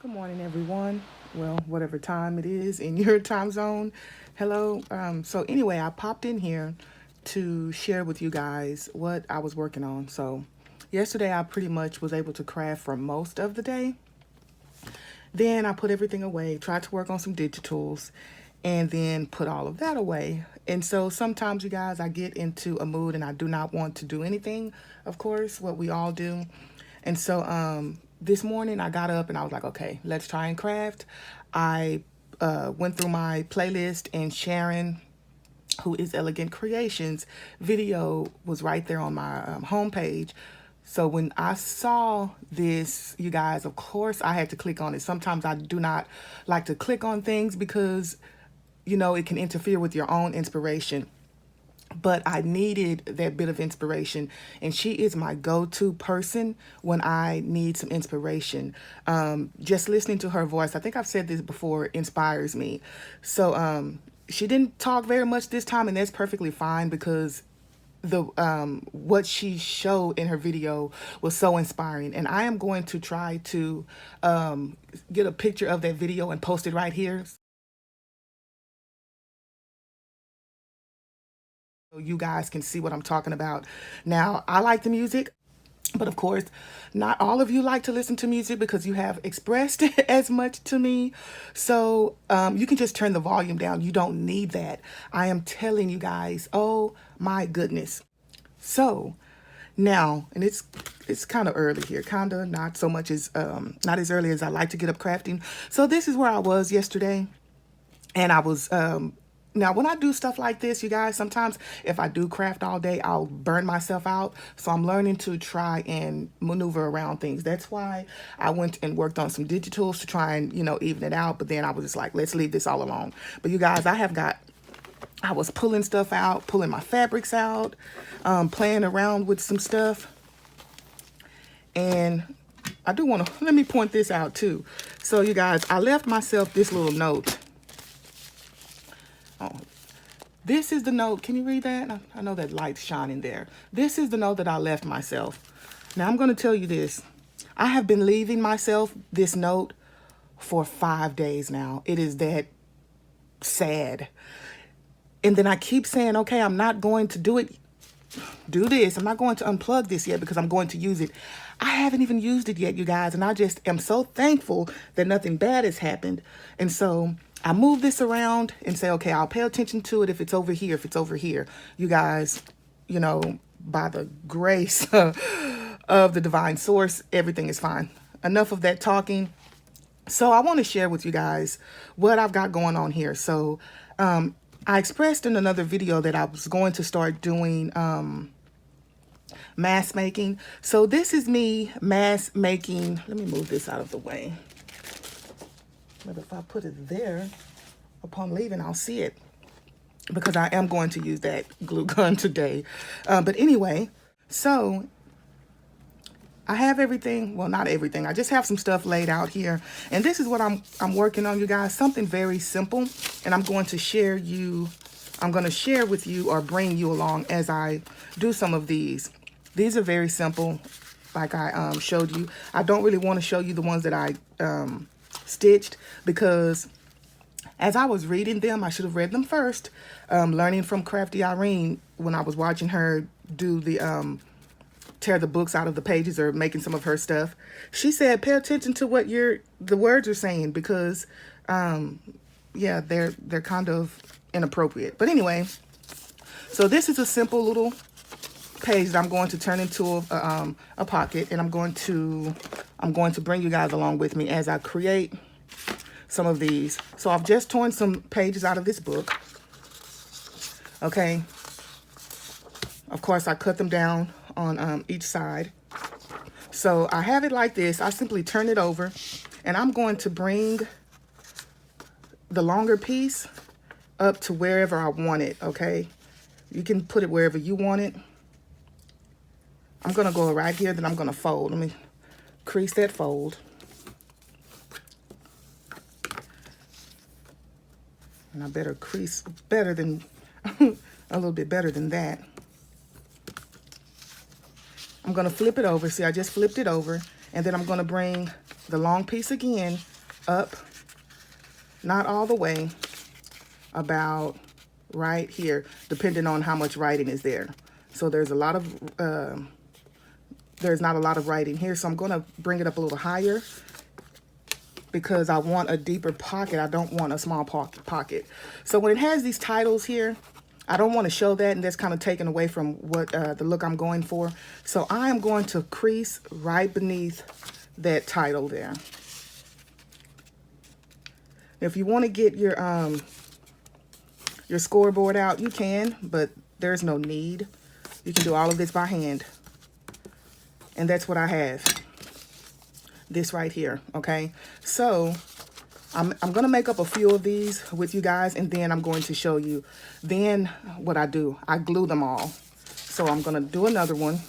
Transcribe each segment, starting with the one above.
Good morning, everyone. Well, whatever time it is in your time zone. Hello. So, anyway, I popped in here to share with you guys what I was working on. So, yesterday I pretty much was able to craft for most of the day. Then I put everything away, tried to work on some digitals, and then put all of that away. And so sometimes, you guys, I get into a mood and I do not want to do anything, of course, what we all do. And so this morning I got up and I was like, okay, let's try and craft. I went through my playlist, and Sharon, who is Elegant Creations, video was right there on my homepage. So when I saw this, you guys, of course I had to click on it. Sometimes I do not like to click on things because, it can interfere with your own inspiration. But I needed that bit of inspiration, and she is my go-to person when I need some inspiration. Just listening to her voice, I think I've said this before, inspires me. So she didn't talk very much this time, and that's perfectly fine because the what she showed in her video was so inspiring, and I am going to try to get a picture of that video and post it right here so you guys can see what I'm talking about. Now, I like the music, but of course, not all of you like to listen to music because you have expressed as much to me. So you can just turn the volume down. You don't need that. I am telling you guys, oh my goodness. So now, and it's kind of early here, kind of not so much as not as early as I like to get up crafting. So this is where I was yesterday, and I was now when I do stuff like this, you guys, sometimes if I do craft all day, I'll burn myself out. So I'm learning to try and maneuver around things. That's why I went and worked on some digitals to try and even it out. But then I was just like, let's leave this all alone. But you guys, I was pulling stuff out, pulling my fabrics out, playing around with some stuff. And I do want to, let me point this out too. So you guys, I left myself this little note. Oh, this is the note. Can you read that? I know that light's shining there. This is the note that I left myself. Now I'm going to tell you this. I have been leaving myself this note for 5 days now. It is that sad. And then I keep saying, okay, I'm not going to do this. I'm not going to unplug this yet because I'm going to use it. I haven't even used it yet, you guys. And I just am so thankful that nothing bad has happened. And so I move this around and say, okay, I'll pay attention to it if it's over here, if it's over here. You guys, by the grace of the divine source, everything is fine. Enough of that talking. So I want to share with you guys what I've got going on here. So I expressed in another video that I was going to start doing mask making. So this is me mask making. Let me move this out of the way. But if I put it there, upon leaving, I'll see it because I am going to use that glue gun today. But anyway, so I have everything. Well, not everything. I just have some stuff laid out here. And this is what I'm working on, you guys. Something very simple. And I'm going to share with you or bring you along as I do some of these. These are very simple, like I showed you. I don't really want to show you the ones that I stitched because as I was reading them, I should have read them first. Learning from Crafty Irene when I was watching her do the tear the books out of the pages or making some of her stuff. She said, pay attention to what the words are saying because yeah, they're kind of inappropriate. But anyway, so this is a simple little page that I'm going to turn into a pocket, and I'm going to bring you guys along with me as I create some of these. So I've just torn some pages out of this book. Okay. Of course, I cut them down on each side. So I have it like this. I simply turn it over, and I'm going to bring the longer piece up to wherever I want it, okay? You can put it wherever you want it. I'm going to go right here, then I'm going to fold. Let me crease that fold. And I better crease better than, a little bit better than that. I'm going to flip it over. See, I just flipped it over. And then I'm going to bring the long piece again up, not all the way, about right here, depending on how much writing is there. So there's a lot of, there's not a lot of writing here, so I'm going to bring it up a little higher because I want a deeper pocket. I don't want a small pocket. So when it has these titles here, I don't want to show that, and that's kind of taken away from what the look I'm going for. So I am going to crease right beneath that title there. If you want to get your scoreboard out, you can, but there's no need. You can do all of this by hand. And that's what I have. This right here, okay? So I'm going to make up a few of these with you guys, and then I'm going to show you. Then what I do, I glue them all. So I'm going to do another one.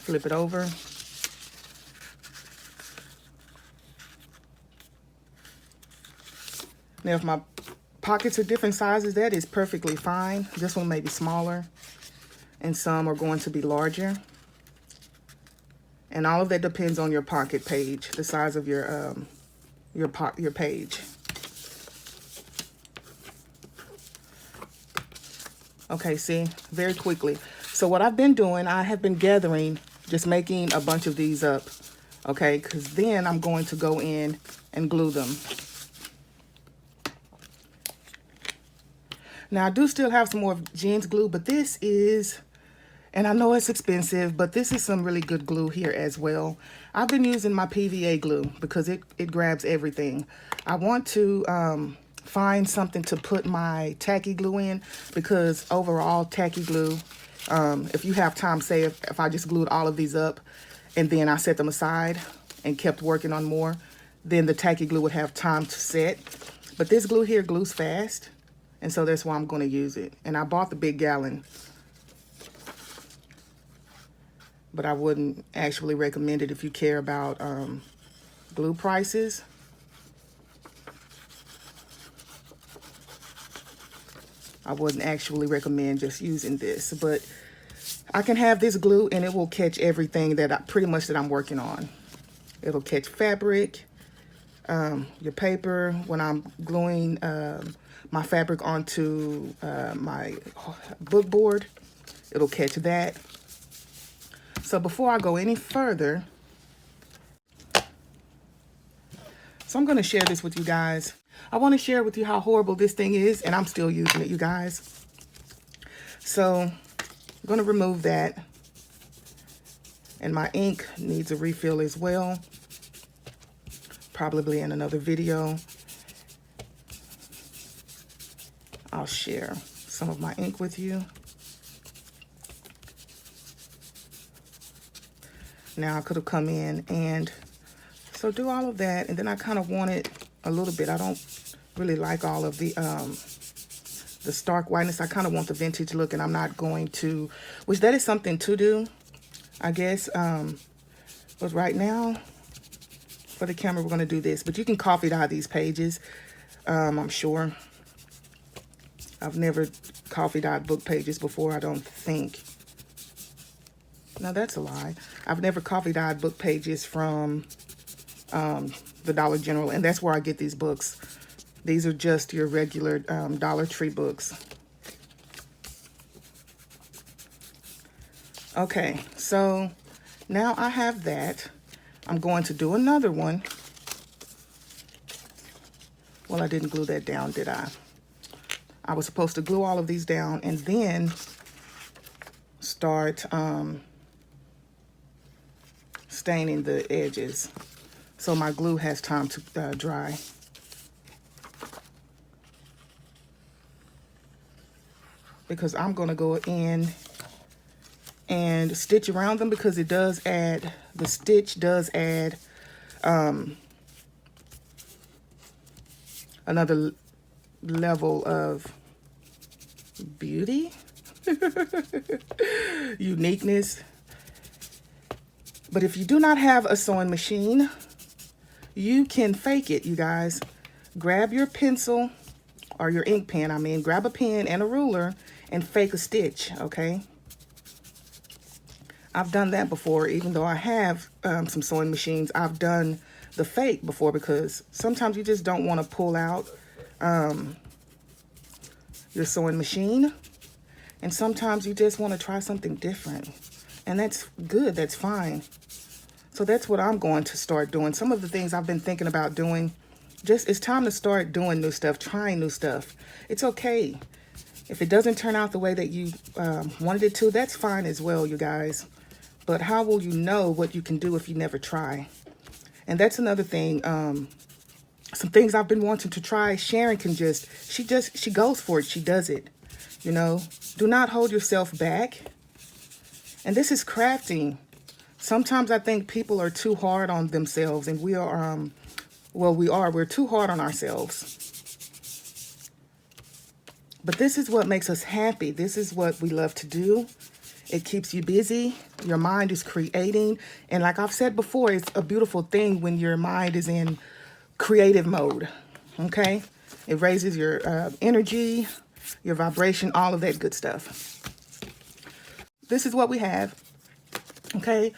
Flip it over. Now, if my pockets are different sizes, that is perfectly fine. This one may be smaller, and some are going to be larger. And all of that depends on your pocket page, the size of your page. Okay, see, very quickly. So what I've been doing, I have been gathering, just making a bunch of these up, okay? Because then I'm going to go in and glue them. Now, I do still have some more jeans glue, but this is, and I know it's expensive, but this is some really good glue here as well. I've been using my PVA glue because it grabs everything. I want to find something to put my tacky glue in, because overall tacky glue, if you have time, say if I just glued all of these up and then I set them aside and kept working on more, then the tacky glue would have time to set. But this glue here glues fast. And so that's why I'm going to use it. And I bought the big gallon, but I wouldn't actually recommend it if you care about glue prices. I wouldn't actually recommend just using this, but I can have this glue and it will catch everything that pretty much that I'm working on. It'll catch fabric, your paper. When I'm gluing my fabric onto my book board, it'll catch that. So before I go any further, so I'm going to share this with you guys. I want to share with you how horrible this thing is, and I'm still using it, you guys. So I'm going to remove that. And my ink needs a refill as well, probably in another video. I'll share some of my ink with you. Now I could have come in and so do all of that, and then I kind of want it a little bit. I don't really like all of the stark whiteness. I kind of want the vintage look, and I'm not going to, which that is something to do, I guess. But right now, for the camera, we're going to do this. But you can coffee dye these pages, I'm sure. I've never coffee dyed book pages before, I don't think. No, that's a lie. I've never coffee dyed book pages from the Dollar General, and that's where I get these books. These are just your regular Dollar Tree books. Okay, so now I have that. I'm going to do another one. Well, I didn't glue that down, did I? I was supposed to glue all of these down and then start staining the edges, so my glue has time to dry. Because I'm going to go in and stitch around them, because it does add, the stitch does add another level of beauty, uniqueness. But if you do not have a sewing machine, you can fake it, you guys. Grab your pencil, or your ink pen, grab a pen and a ruler, and fake a stitch, okay? I've done that before, even though I have some sewing machines. I've done the fake before because sometimes you just don't want to pull out your sewing machine. And sometimes you just want to try something different. And that's good, that's fine. So that's what I'm going to start doing. Some of the things I've been thinking about doing, it's time to start doing new stuff, trying new stuff. It's okay. If it doesn't turn out the way that you wanted it to, that's fine as well, you guys. But how will you know what you can do if you never try? And that's another thing. Some things I've been wanting to try. Sharon can she goes for it. She does it. You know, do not hold yourself back. And this is crafting. Sometimes I think people are too hard on themselves, and we are, we're too hard on ourselves. But this is what makes us happy. This is what we love to do. It keeps you busy. Your mind is creating. And like I've said before, it's a beautiful thing when your mind is in creative mode, okay? It raises your energy, your vibration, all of that good stuff. This is what we have, okay?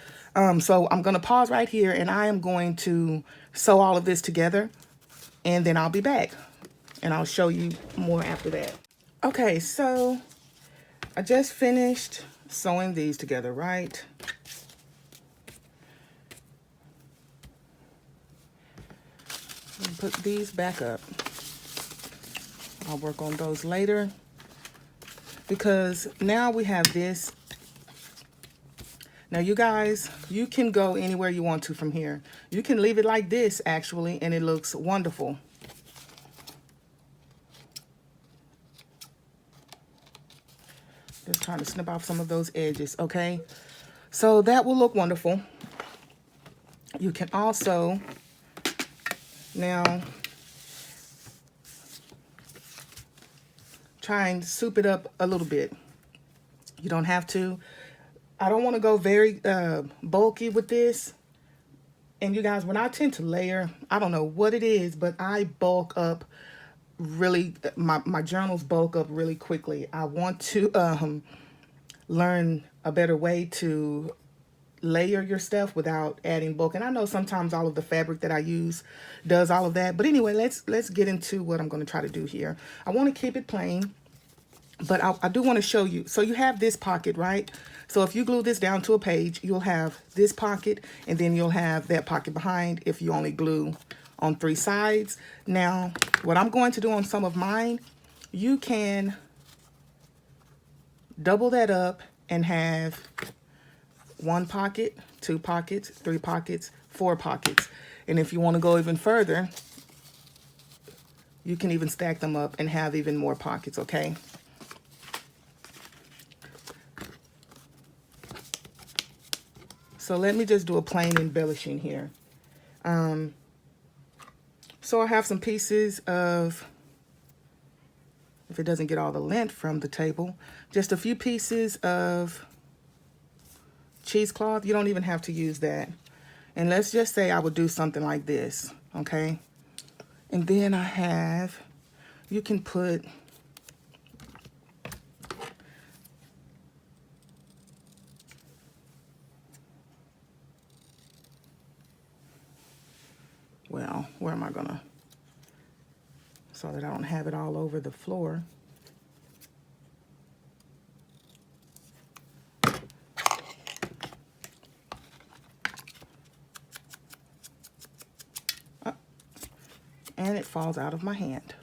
So I'm going to pause right here, and I am going to sew all of this together, and then I'll be back, and I'll show you more after that. Okay, so I just finished sewing these together, right? Put these back up. I'll work on those later, because now we have this. Now, you guys, you can go anywhere you want to from here. You can leave it like this, actually, and it looks wonderful. Just trying to snip off some of those edges, okay? So that will look wonderful. You can also now try and soup it up a little bit. You don't have to. I don't want to go very bulky with this. And you guys, when I tend to layer, I don't know what it is, but I bulk up really, my journals bulk up really quickly. I want to learn a better way to layer your stuff without adding bulk. And I know sometimes all of the fabric that I use does all of that. But anyway, let's get into what I'm going to try to do here. I want to keep it plain, but I do want to show you. So you have this pocket, right? So if you glue this down to a page, you'll have this pocket, and then you'll have that pocket behind if you only glue on 3 sides. Now, what I'm going to do on some of mine, you can double that up and have 1 pocket, 2 pockets, 3 pockets, 4 pockets. And if you want to go even further, you can even stack them up and have even more pockets, okay? So let me just do a plain embellishing here. So I have some pieces of, if it doesn't get all the length from the table, just a few pieces of cheesecloth. You don't even have to use that. And let's just say I would do something like this, okay? And then I have, you can put, well, where am I gonna, so that I don't have it all over the floor. And it falls out of my hand.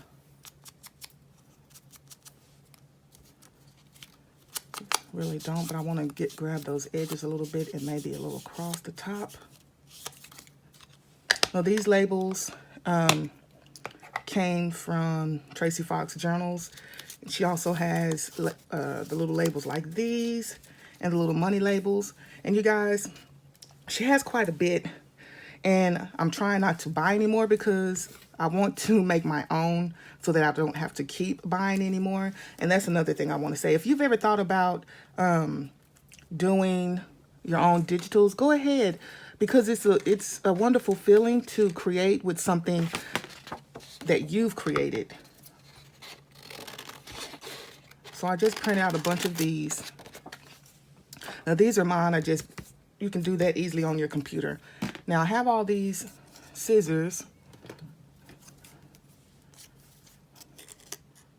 Really don't, but I want to grab those edges a little bit and maybe a little across the top. Now these labels came from Tracy Fox Journals. She also has the little labels like these and the little money labels. And you guys, she has quite a bit. And I'm trying not to buy anymore because I want to make my own so that I don't have to keep buying anymore. And that's another thing I want to say. If you've ever thought about doing your own digitals, go ahead, because it's a wonderful feeling to create with something that you've created. So I just printed out a bunch of these. Now these are mine. You can do that easily on your computer. Now I have all these scissors.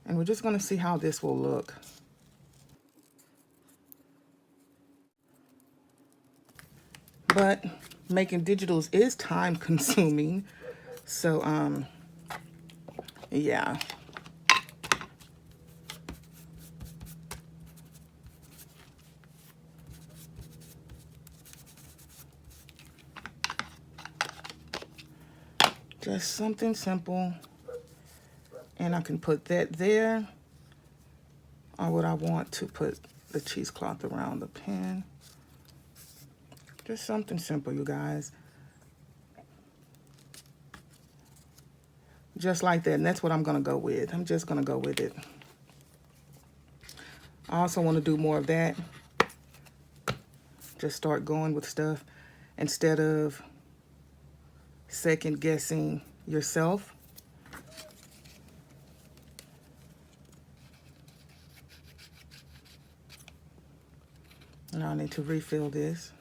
And we're just going to see how this will look. But making digitals is time consuming. So, yeah. Just something simple. And I can put that there. Or would I want to put the cheesecloth around the pen? Just something simple, you guys. Just like that. And that's what I'm going to go with. I'm just going to go with it. I also want to do more of that. Just start going with stuff instead of second guessing yourself. Now I need to refill this.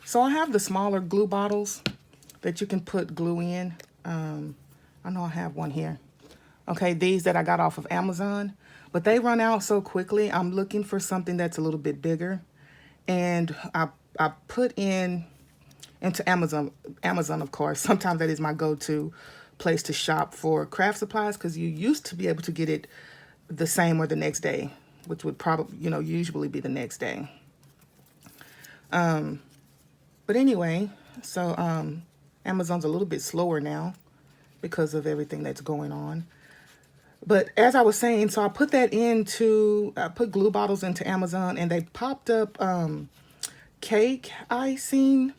So I have the smaller glue bottles that you can put glue in. I know I have one here. Okay, these that I got off of Amazon, but they run out so quickly. I'm looking for something that's a little bit bigger. And I put into Amazon, of course. Sometimes that is my go-to place to shop for craft supplies because you used to be able to get it the same or the next day, which would probably, usually be the next day. But anyway, so Amazon's a little bit slower now because of everything that's going on. But as I was saying, so I put I put glue bottles into Amazon, and they popped up cake icing,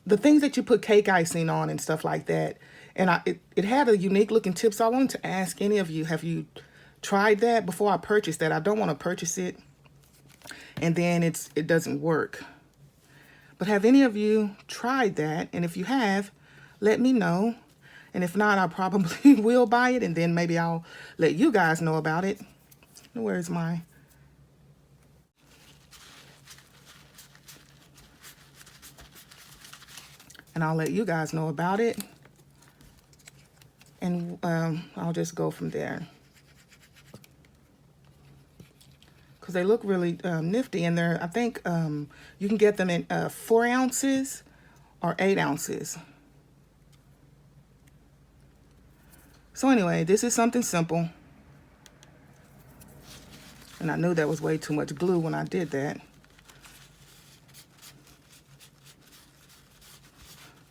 the things that you put cake icing on and stuff like that. And it had a unique looking tip, so I wanted to ask any of you, have you tried that before I purchased that? I don't want to purchase it and then it doesn't work. But have any of you tried that? And if you have, let me know. And if not, I probably will buy it, and then maybe I'll let you guys know about it. Where's my... And I'll let you guys know about it. And I'll just go from there. Because they look really nifty. And I think you can get them in 4 ounces or 8 ounces. So anyway, this is something simple. And I knew that was way too much glue when I did that.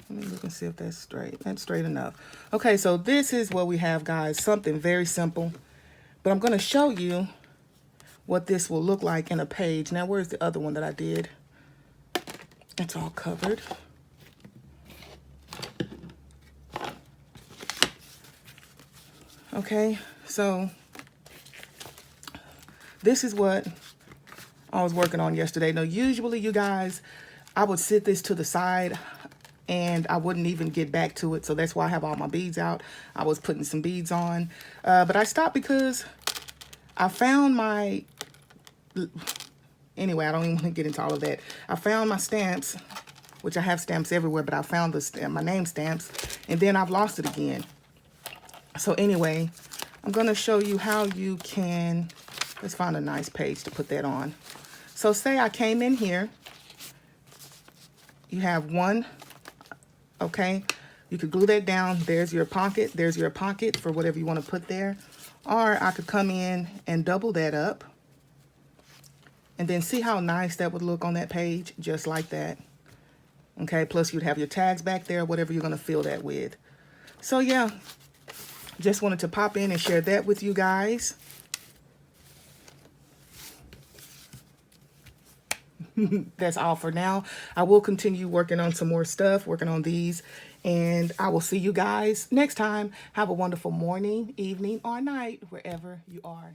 Let me look and see if that's straight. That's straight enough. Okay, so this is what we have, guys. Something very simple. But I'm going to show you what this will look like in a page. Now, where's the other one that I did? It's all covered. Okay, so this is what I was working on yesterday. Now, usually, you guys, I would sit this to the side and I wouldn't even get back to it. So that's why I have all my beads out. I was putting some beads on. But I stopped because I found my... Anyway, I don't even want to get into all of that. I found my stamps, which I have stamps everywhere, but I found my name stamps, and then I've lost it again. So anyway, I'm going to show you how you can... Let's find a nice page to put that on. So say I came in here. You have one... Okay, you could glue that down. There's your pocket. There's your pocket for whatever you want to put there. Or I could come in and double that up. And then see how nice that would look on that page, just like that. Okay, plus you'd have your tags back there, whatever you're going to fill that with. So yeah, just wanted to pop in and share that with you guys. That's all for now. I will continue working on some more stuff, working on these, and I will see you guys next time. Have a wonderful morning, evening, or night, wherever you are.